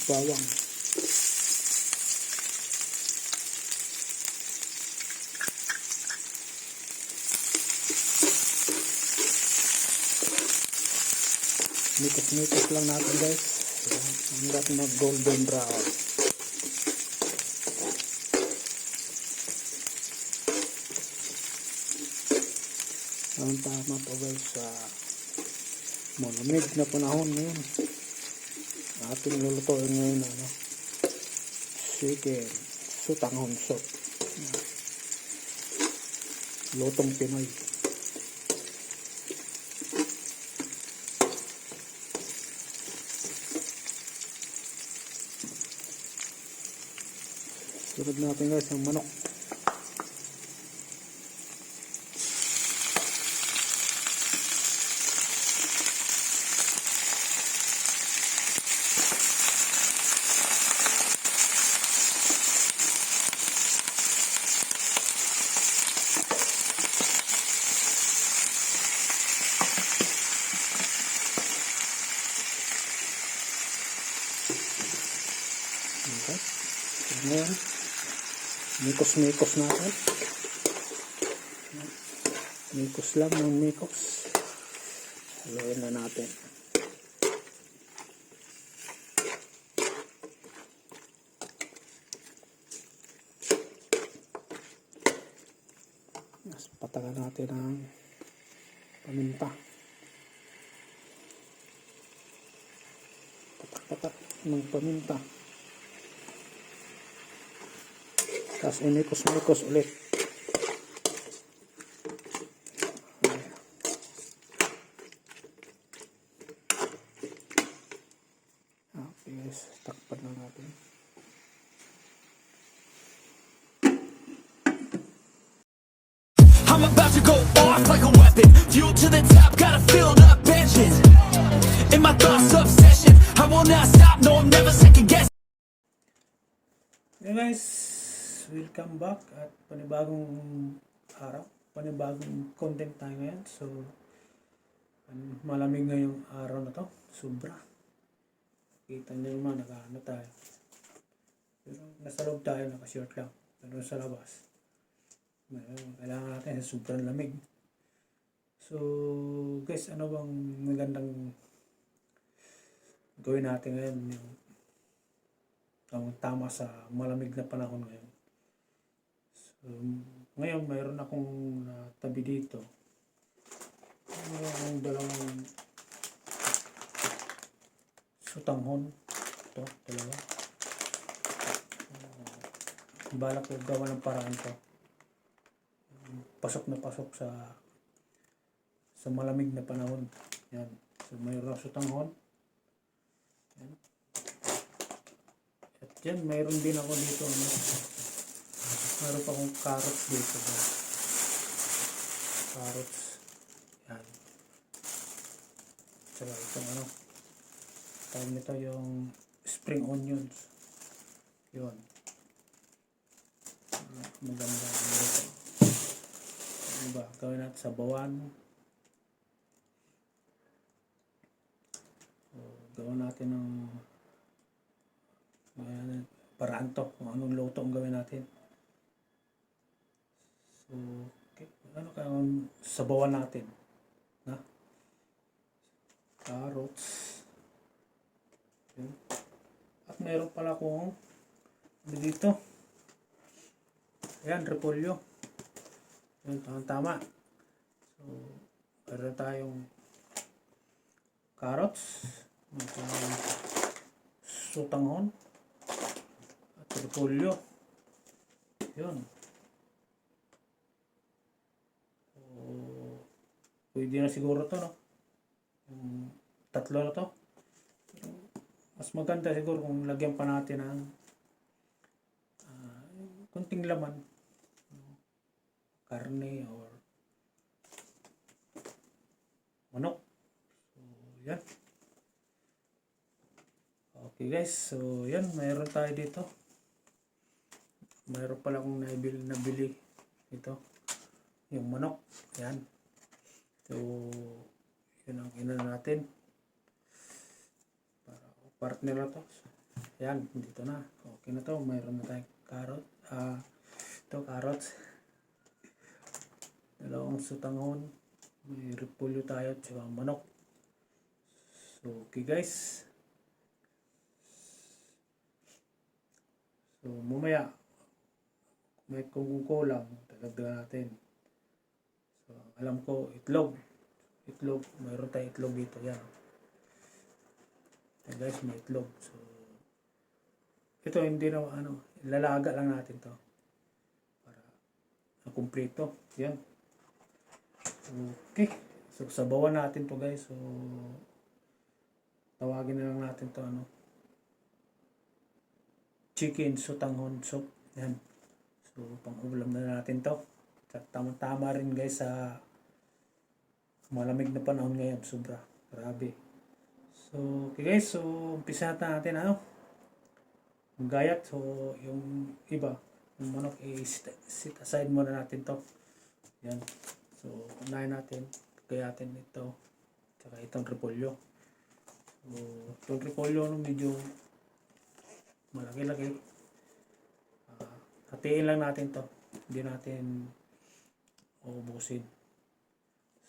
bawang. Mikos-mikos lang natin guys hanggat mag golden brown. Ang tama to guys sa malamig na panahon ngayon. Ating lulutuin ngayon chicken sutanghon soup, lutong Pinoy. Sunod natin guys ang manok. Okay. Ngayon, mikos-mikos natin. Mikos lang ng mikos. Haluin na natin. Mas patagan natin ang paminta. Patak-patak ng paminta. Tapos imikos-mikos ulit. Okay guys, takpan na natin. I'm about to go off like a weapon. Fuel to the top, got a filled up engine. In my thoughts obsession, I will not stop, no I'm never second guessing. Hey guys, welcome back at panibagong araw, panibagong content tayo ngayon. So malamig ngayong araw na to, sobra. Kita nyo naman, nakaano tayo. Pero nasa loob tayo, naka-short lang. Pero sa labas, kailangan natin sa sobrang lamig. So guys, ano bang magandang gawin natin ngayon? Yung tama sa malamig na panahon ngayon. So, ngayon mayroon akong tabi dito. Mayroon akong dalawang sutanghon. Ito, dalawa. Balak ko gawa ng paraan to. Pasok na pasok sa malamig na panahon. Yan. So mayroon akong sutanghon. Yan. At yan, mayroon din ako dito. Mayroon pa akong carrots dito. Carrots. Yan. Saka itong tawag nito yung spring onions. Yun. Maganda. Ano ba? Gawin natin sa bawan. So, gawin natin ng paraan to. Kung anong luto ang gawin natin. So, okay. Ano kang sabawan natin? Na? Carrots. Yun. At meron pala akong dito. Ayan, repolyo. Yun, tama. So, meron tayong carrots. Sutanghon. At repolyo. Yun. Pwede na siguro to, no? Yung tatlo na to. Mas maganda siguro kung lagyan pa natin ng kunting laman, karne or manok. So yan. Okay guys, so yan, mayroon tayo dito. Mayroon pala akong nabili ito, yung manok. Yan. So yun ang ina natin para partner na to. Yan, dito na. Okay na to. Mayroon na tayong carrot. Ito, carrots. Dalawang sutanghon. May repolyo tayo at saka manok. So, okay guys. So, mamaya, may kung kulang, dagdagan natin. So, alam ko, itlog. Itlog, mayroon tayong itlog dito. Yan. Yan guys, may itlog. So, ito hindi na, ilalaga lang natin to. Para kumpleto. Yan. Okay. So, sabawan natin to guys. So, tawagin na lang natin to, chicken sutanghon soup. Yan. So, pang-ulam na natin to. At tama-tama rin guys sa malamig na panahon ngayon. Sobra. Grabe. So, okay guys. So, umpisa natin gayat. So, yung iba, yung manok, sit aside muna natin to. Yan. So, unahin natin. Gayatin ito. Tsaka itong repolyo. So, itong repolyo, medyo malaki-laki. Hatiin lang natin to. Hindi natin uubusin.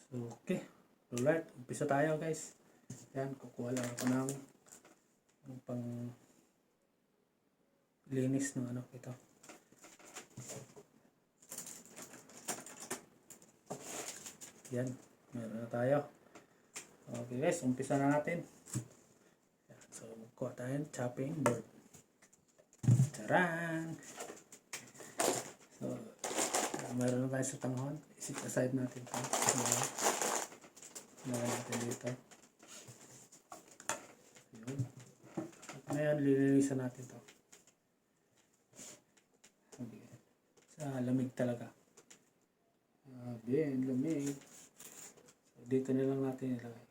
So, okay. Alright. Umpisa tayo guys. Yan. Kukuha lang ako ng pang linis ng ito. Yan. Meron na tayo. Okay guys. Umpisa na natin. Yan. So, kuha tayo chopping board. Charang! So, mayroon na tayo sa tanghon. Isit aside natin ito. Mayroon natin dito. Yun. At ngayon, lilinisan natin ito. Okay. Sa lamig talaga. Bien, lamig. So, dito na lang natin ilagay.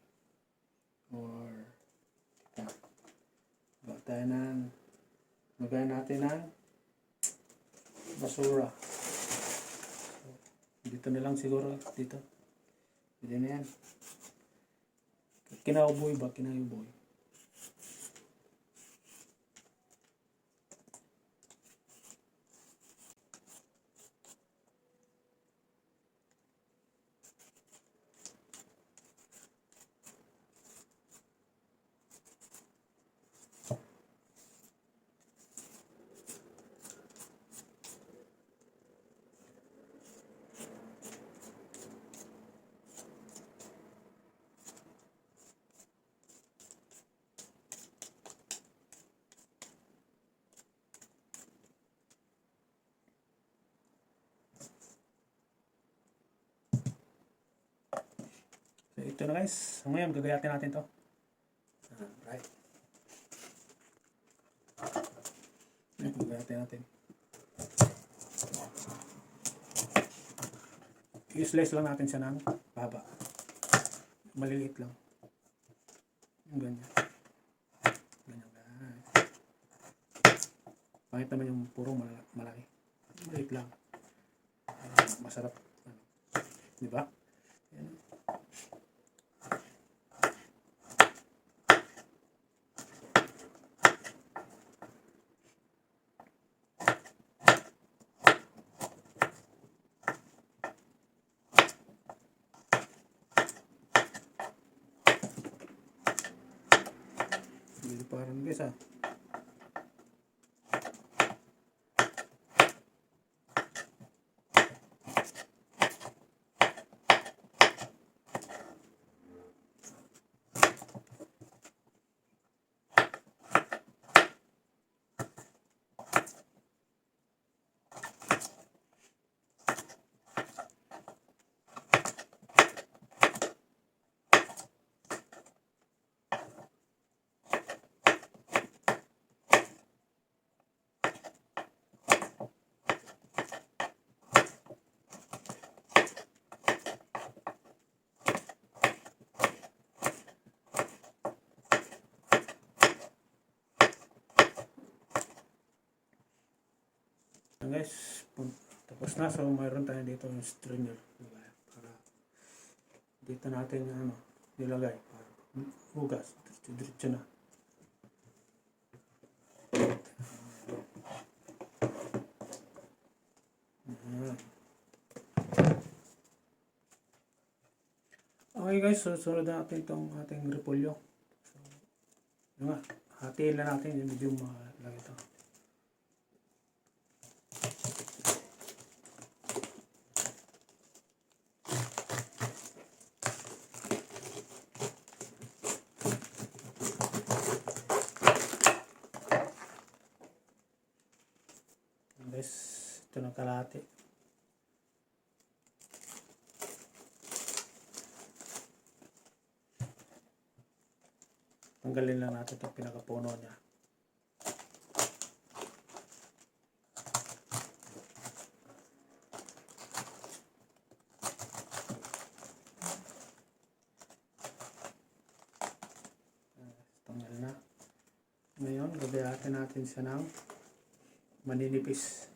Or, gawa tayo ng magawa natin ng basura. So, dito na lang siguro. Dito. Dito na yan. Kinauboy ba? Kinauboy. So, ito na guys. So, ngayon, gagayatin natin to. Right. Ngayon, gagayatin natin. I-slice lang natin siya ng baba. Maliliit lang. Yung ganyan. Ganyan guys. Bakit naman yung puro malaki. Maliit lang. Masarap. Diba? Yan. Hindi parang guys guys, tapos na. So mayroon tayo dito yung strainer para dito natin nilagay para hugas diretso na. Okay guys, susunod na natin itong ating repolyo. So, yun nga, hatiin lang natin yung medyo malaki ito. Guys, ito ng kalahati. Tanggalin lang natin itong pinakapuno niya. Tanggal na. Ngayon, gagayatin natin siya ng maninipis.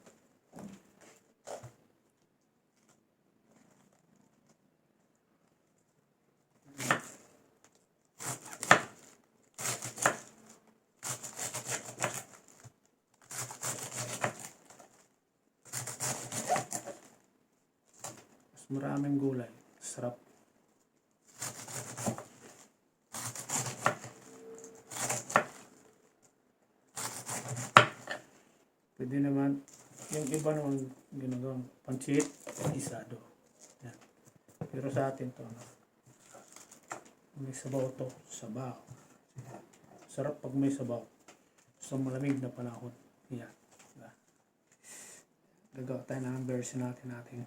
Maraming gulay. Sarap. Pwede naman, yung iba naman ginagawang pancit, isado. Yan. Pero sa atin to, may sabaw to. Sabaw. Sarap pag may sabaw. Sa malamig na panahon. Yan. Gagawa tayo ng version natin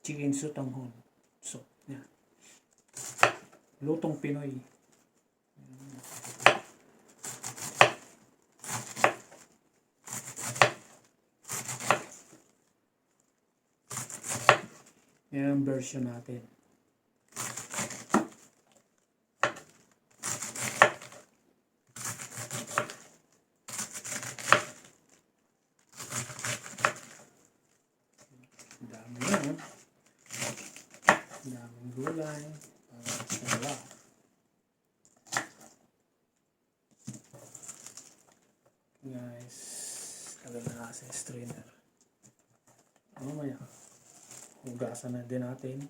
chicken sutanghon. So, yan. Lutong Pinoy. Yan ang version natin. Dami yan. Daming gulay para sa guys, lagay na sa strainer. Mamaya hugasan na din natin.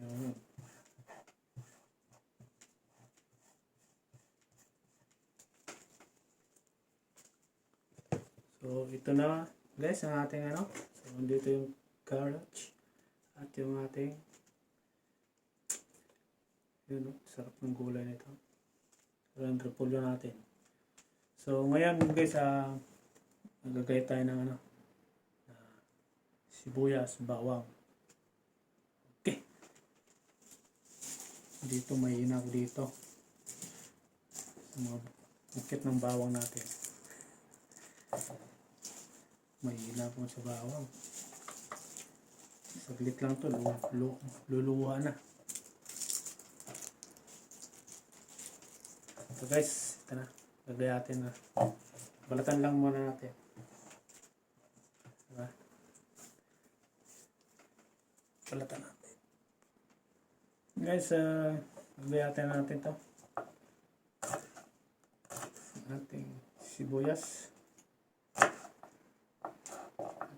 Yun. So ito na guys ang ating So dito yung carrots at yung ating sarap ng gulay nito. Yung repolyo natin. So ngayon guys, nagagay tayo ng sibuyas, bawang. Okay. Dito may hinag dito. Sa mga bukit ng bawang natin. May hinag mo sa bawang. Saglit lang to, luluwa na. So guys, ito na. Gagayatin na. Balatan lang muna natin. Diba? Balatan natin. Guys, gagayatin natin to. Ating sibuyas.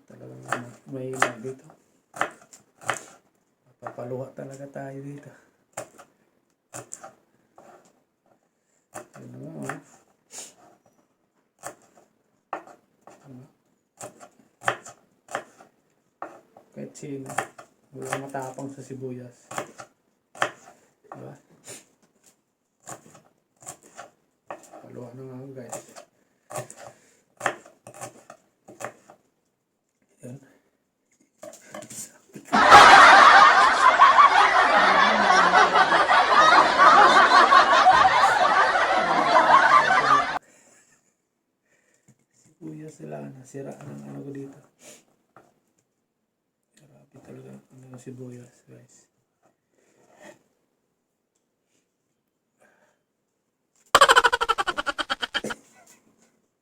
Talagang may ilang dito. Papaluha talaga tayo dito. Kahit sino, wala matapang sa sibuyas. Diba? Paluha na nga guys. Yan. Sibuyas sila, nasira ng ano ko dito. Grabe talaga ang sibuyas guys.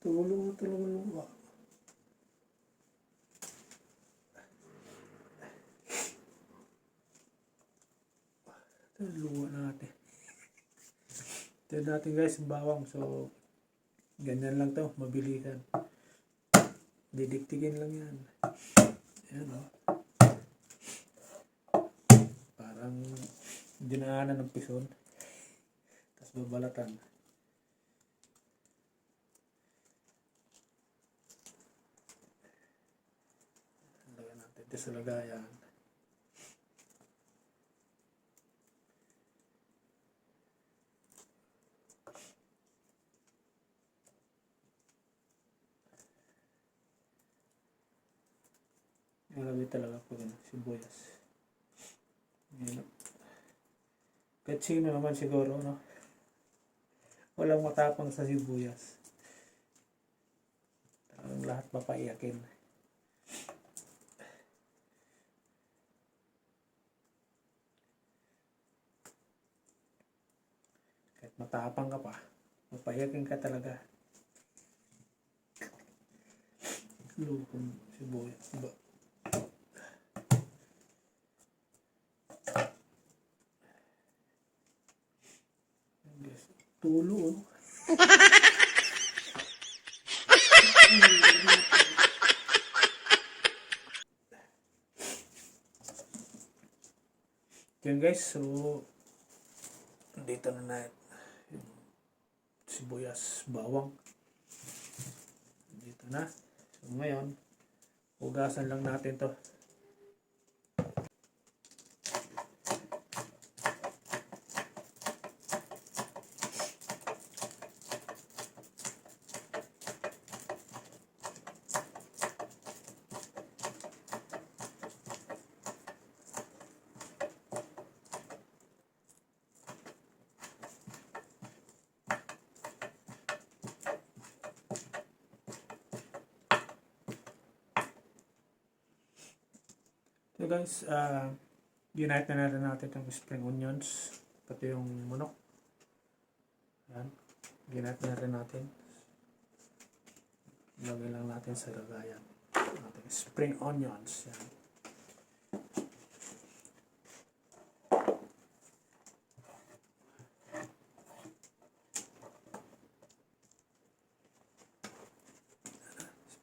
Tulong. Luwa natin. Ito natin guys, bawang. So, ganyan lang to, mabilisan. Didiktikin lang yan. Ayan o. dinaanan ng pison. Tapos babalatan. Lagyan natin ito sa lagayan. Nalagay talaga po yun, sibuyas. Yan. Kahit sino naman siguro, no? Walang matapang sa sibuyas. Talagang lahat mapaiyakin. Kahit matapang ka pa, mapaiyakin ka talaga. Lukong sibuyas. Diba? Tulo, oh. Yun guys, so dito na yung sibuyas, bawang. Dito na. So ngayon, hugasan lang natin to. So guys, unite na natin itong spring onions, pati yung manok. Yan, unite na rin natin. Lagay lang natin sa lagayan. Ating spring onions. Yan.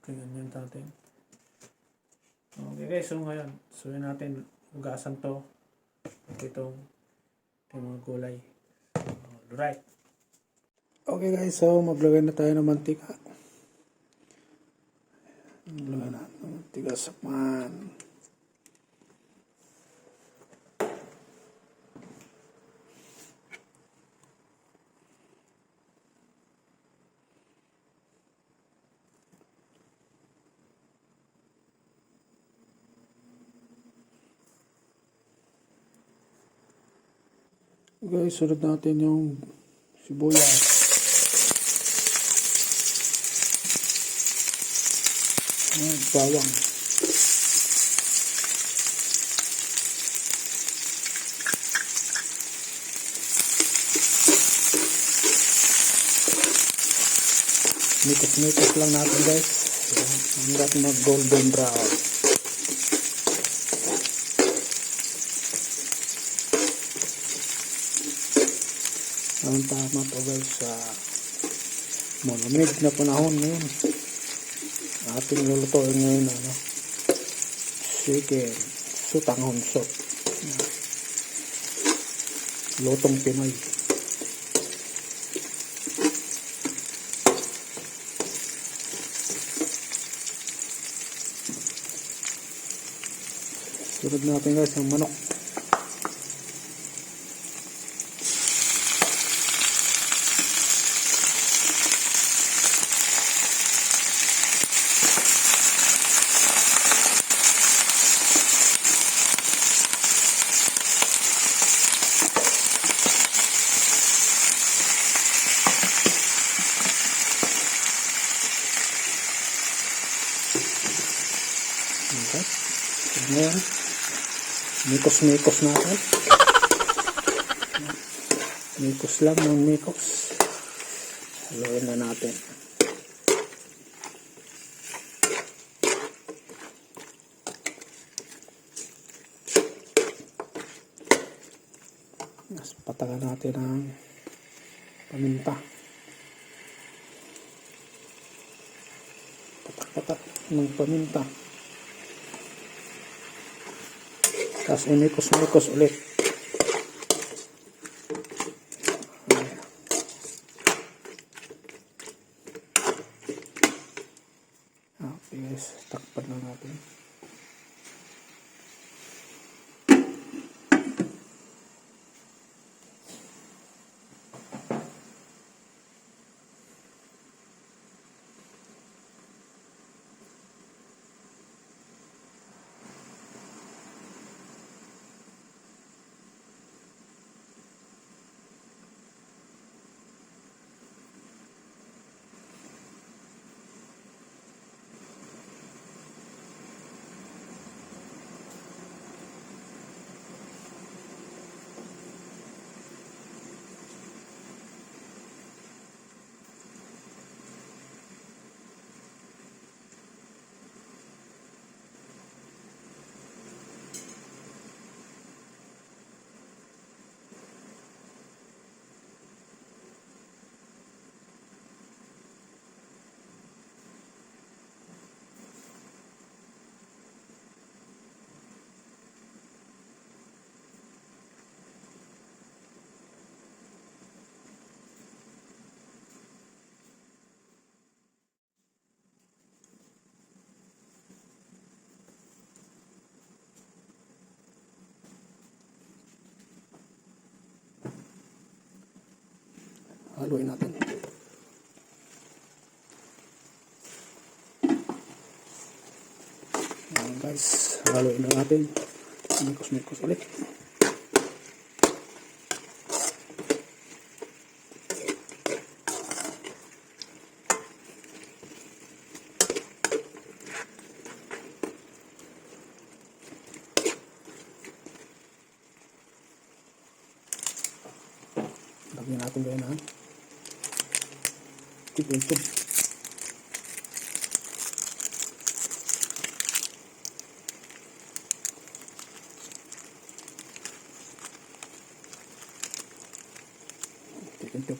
Spring onion natin. Okay guys, so ngayon, suyin natin hugasan to at itong mga gulay. Alright. Okay guys, so maglagay na tayo ng mantika. Maglagay na ng mantika sa pan. Guys, sunod natin yung sibuyas. Bawang. Mikos-mikos lang natin guys. Hanggat mag golden brown. Ang tama to guys sa malamig na panahon ngayon. Ating lulutuin ngayon chicken sutanghon soup. Lutong Pinoy. Sunod natin guys ang manok. Okay. Ngayon, mikos-mikos natin. Mikos lang ng mikos. Haluin na natin. Patagan natin ang paminta. Patak-patak ng paminta. Tapos imikos-mikos ulit. Takpan na natin. Haluin natin. Ayan guys, haluin na natin. Mikos ulit. Lagyan natin ganyan ha. Ito. Ito.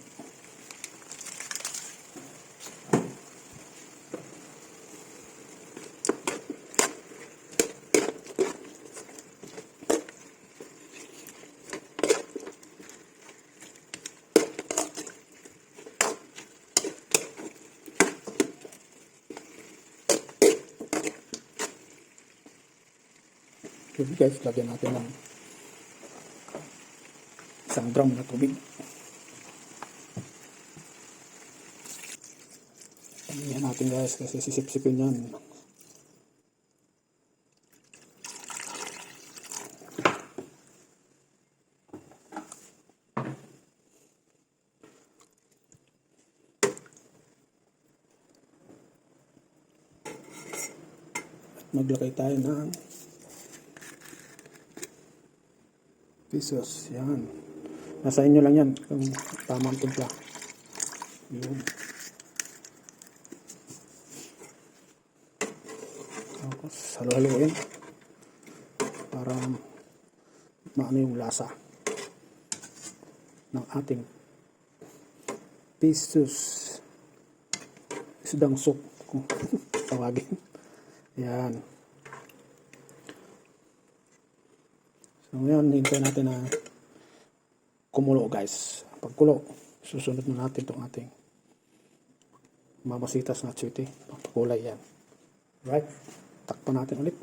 So guys, lagyan natin ng 1 drum na tubig. Pamihan natin guys kasi sisip-sipin yan. At maglagay tayo ng pesos. Yan. Nasa inyo lang yan kung tamang timpla. Yun. Tapos halo-haloin para maano yung lasa ng ating pesos isdang soup kung tawagin. Yan. So ngayon, hintayin natin na kumulo guys. Pag kulo, susunod na natin itong ating mamasitas na chute. Kulay yan. Right? Takpan natin ulit.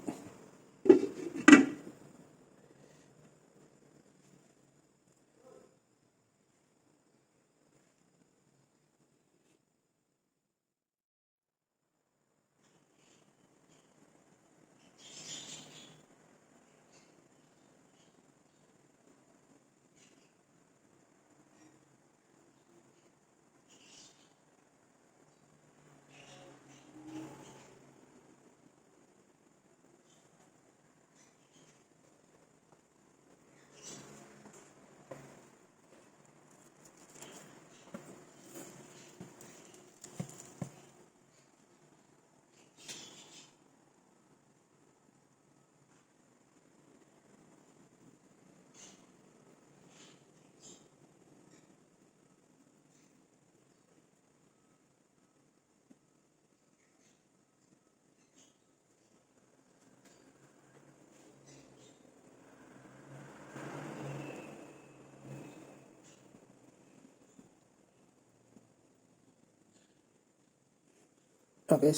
Okay,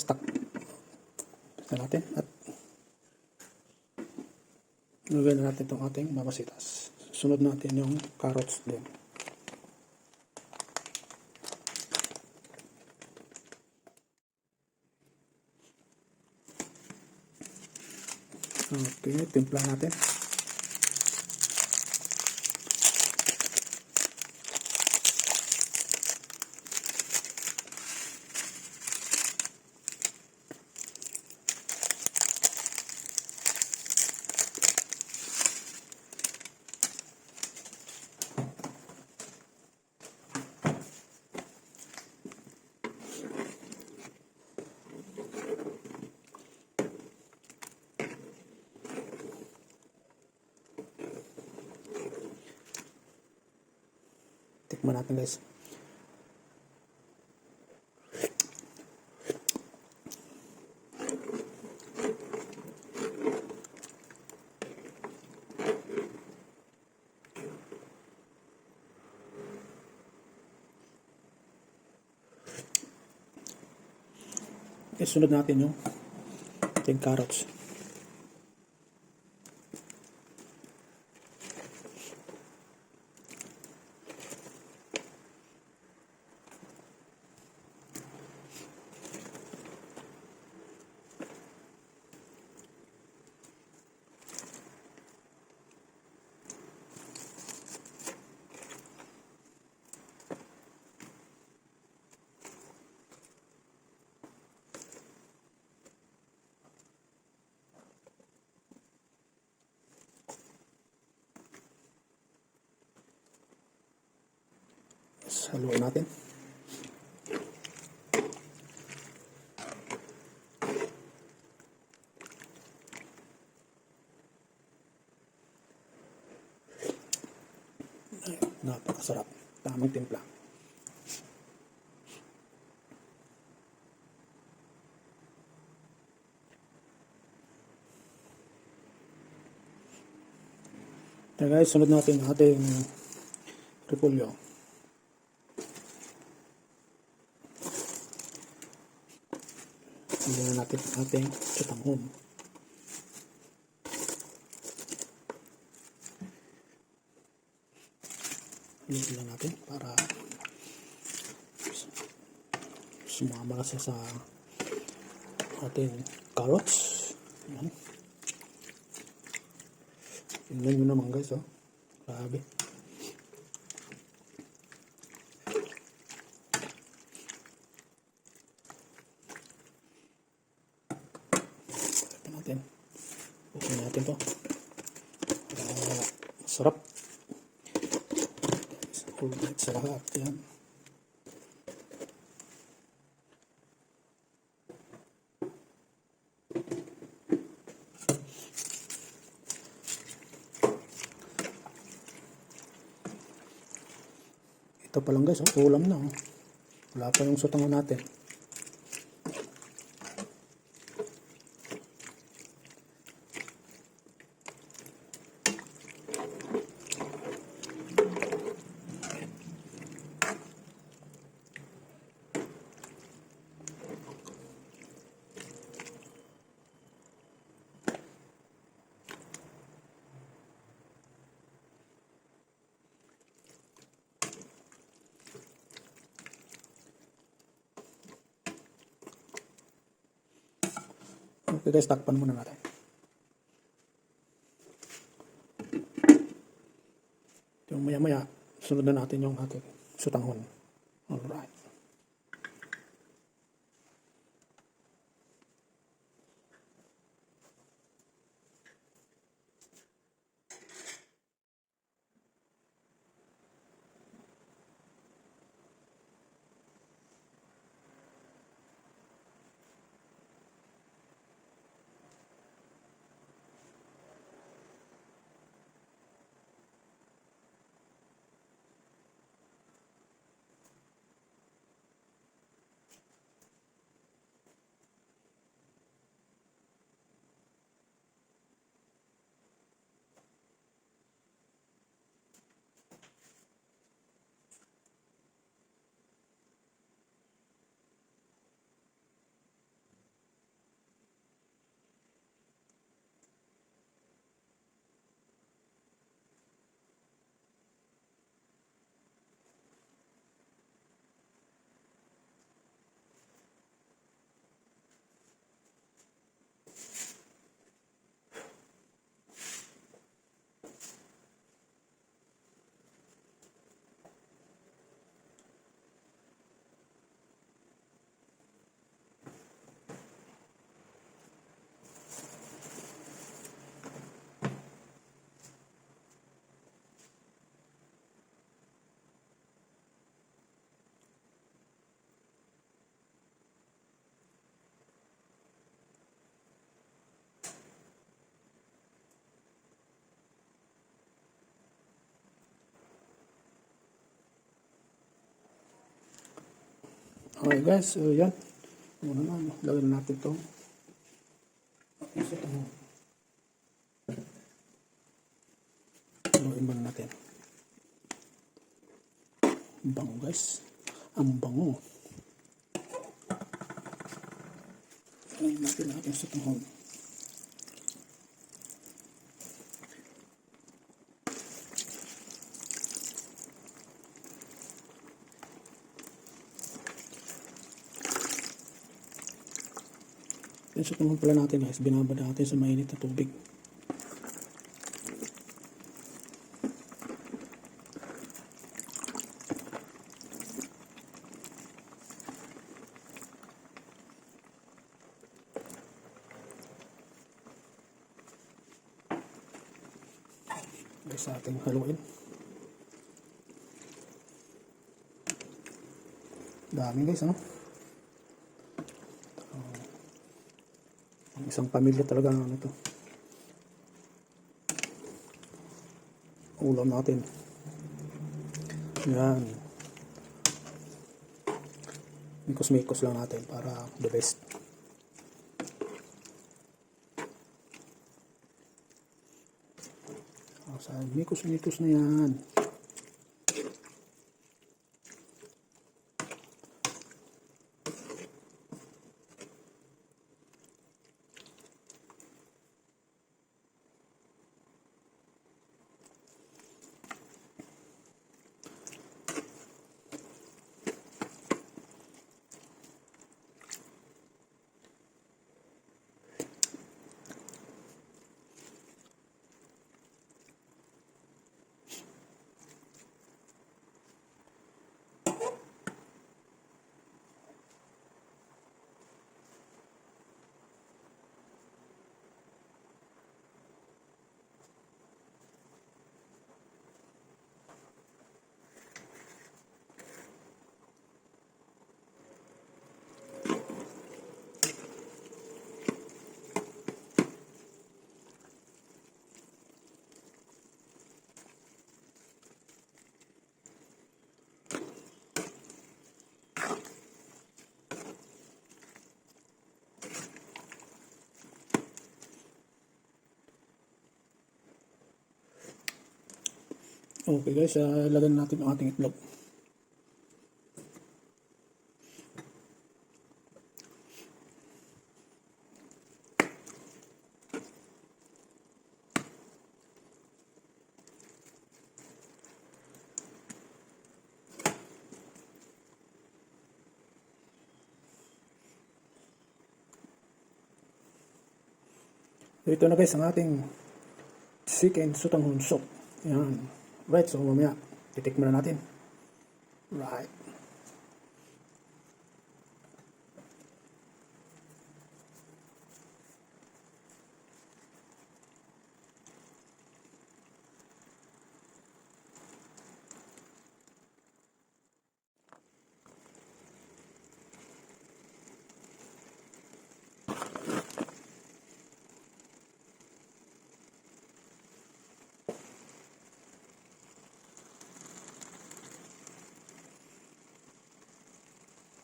natin at lagyan na natin itong ating babasitas. Sunod natin yung carrots din. Okay, timpla natin. Tikman natin guys. Okay, sunod natin yung ating carrots. Haluin natin. Ay, napakasarap. Tamang timpla. Kaya guys, sunod natin ang ating repolyo. Hindi na natin ating chutanghon. Hindi lang natin para sumama kasi sa ating carrots. Ayan. Tingnan nyo naman guys, oh. Grabe. Buksan natin to. Masarap. Ulit sa lahat. Yan. Ito pa lang guys, ulam na. Wala pa yung sutangon natin. Okay guys, takpan muna natin. Yung maya-maya, sunod na natin yung ating sutanghon. Alright. Okay guys, so yan. Muna na, lagyan natin ito. Isa ito. Lagyan muna natin. Ang bango guys. Ang bango. Lagyan natin sa tuhod. Yung sa tuhod pala natin guys, binabad natin sa mainit na tubig. Guys, sa ating haluin. Dami guys, ano? Isang pamilya talaga ano to. Ulam natin. Yan. Mikos-mikos lang natin para the best. Sa mikos-mikos na yan. Okay guys, lagyan natin ang ating itlog. Ito na guys ang ating chicken sotanghon soup. Yan. Right, so mamaya titikman na natin. Right.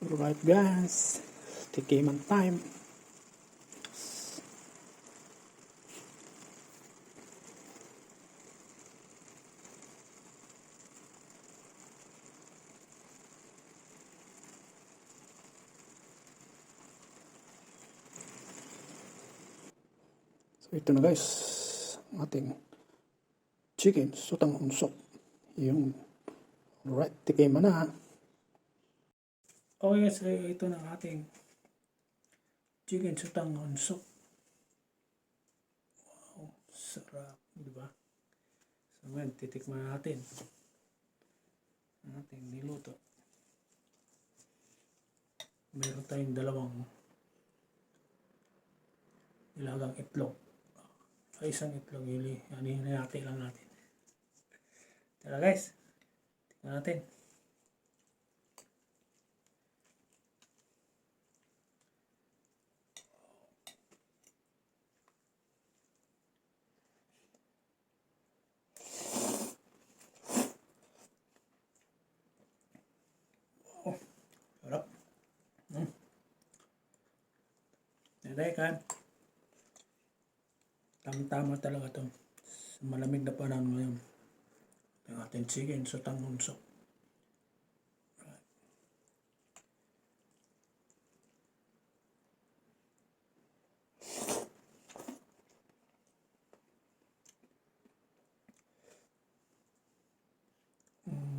Alright guys, tikiman time. So ito na guys, ating chicken sotanghon soup. Yung alright, tikiman na. Okay guys, ito na ang ating chicken sotanghon soup. Wow, sarap, di ba? So ngayon, titikman natin ang ating niluto. Meron tayong dalawang nilagang itlog. Ay, isang itlog, hinati lang natin. Tara guys, tingnan natin. Sarap. Rekan. Tama-tama talaga to. Sa malamig na panahon ngayon. Ang ating chicken sa tangunso.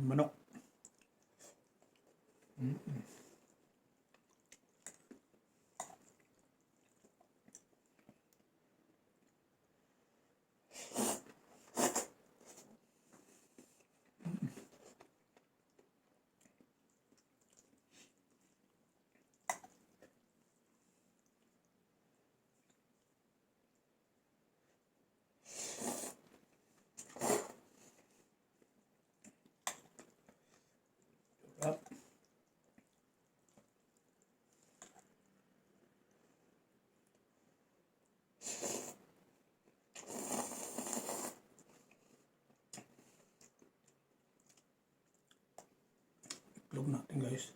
Manok. Up. Itlog natin guys.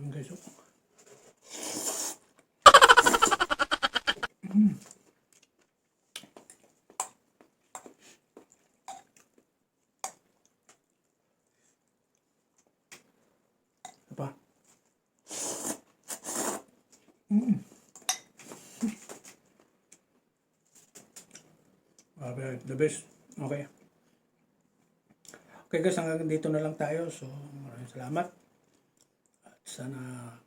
Yun guys. Apa? The best. Okay. Okay guys, hanggang dito na lang tayo. So, maraming salamat. At sana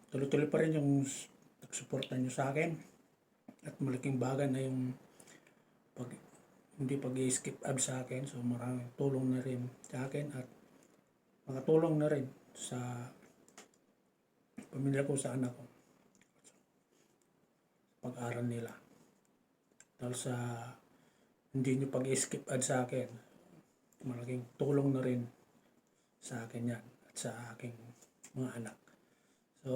tuloy-tuloy pa rin yung nagsuporta nyo sa akin. At malaking bagay na yung hindi pag-i-skip ad sa akin. So, maraming tulong na rin sa akin at makatulong na rin sa pamilya ko, sa anak ko, pag-aral nila. Dahil sa hindi nyo pag-skip ad sa akin, malaking tulong na rin sa akin yan at sa aking mga anak. So,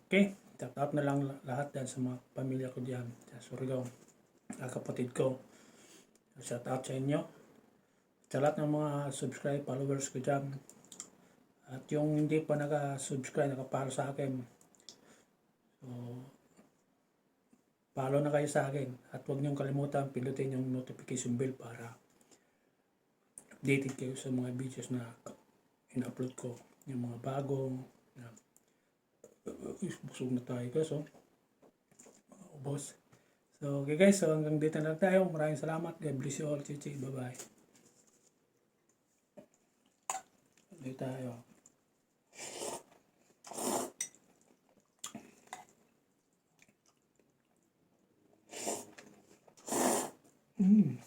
okay, shout out na lang lahat dyan sa mga pamilya ko dyan sa Surigao, kapatid ko. Shout out sa inyo, sa lahat ng mga subscribe followers ko dyan. At yung hindi pa naka-subscribe, nakapalo sa akin, so follow na kayo sa akin. At huwag niyong kalimutan pindutin yung notification bell para updated kayo sa mga videos na in-upload ko. Yung mga bagong busog na tayo guys. So, boss. So, okay guys. So, hanggang dito na lang tayo. Maraming salamat. God bless you all. Chichi. Bye-bye. Dito tayo. Mm.